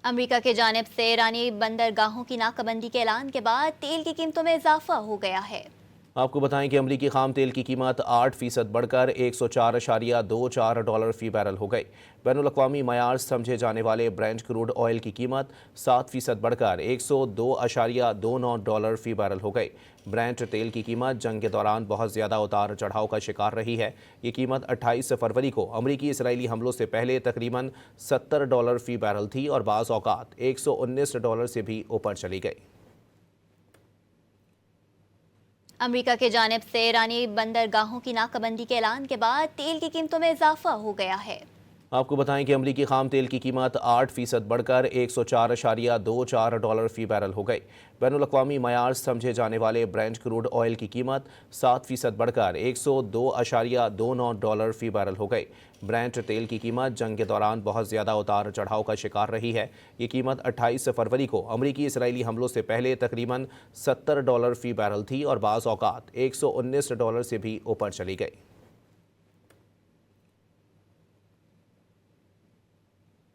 America की जानिब से ईरानी बंदरगाहों की नाकाबंदी के ऐलान के बाद तेल की कीमतों में इजाफा हो गया है। आपको बताएं कि अमरीकी खाम तेल की कीमत 8% बढ़कर $104.24 फी बैरल हो गई। बैनुल-अक़वामी मयार समझे जाने वाले ब्रेंट क्रूड ऑयल की कीमत 7% बढ़कर $102.29 फी बैरल हो गई। ब्रेंट तेल की कीमत जंग के दौरान बहुत ज़्यादा उतार चढ़ाव का शिकार रही है। ये कीमत 28 फरवरी को अमरीकी इसराइली हमलों से पहले तकरीबन $70 फी बैरल थी और बाज़ औक़ात $119 से भी ऊपर चली गई। अमेरिका की जानिब से ईरानी बंदरगाहों की नाकाबंदी के ऐलान के बाद तेल की कीमतों में इजाफा हो गया है। आपको बताएं कि अमरीकी खाम तेल की कीमत 8% बढ़कर $104.24 फी बैरल हो गई। बैनुल-अक़वामी मयार समझे जाने वाले ब्रेंट क्रूड ऑयल की कीमत 7% बढ़कर $102.29 फी बैरल हो गई। ब्रेंट तेल की कीमत जंग के दौरान बहुत ज़्यादा उतार चढ़ाव का शिकार रही है। ये कीमत 28 फरवरी को अमरीकी इसराइली हमलों से पहले तकरीबन $70 फी बैरल थी और बाज़ औक़ात $119 से भी ऊपर चली गई।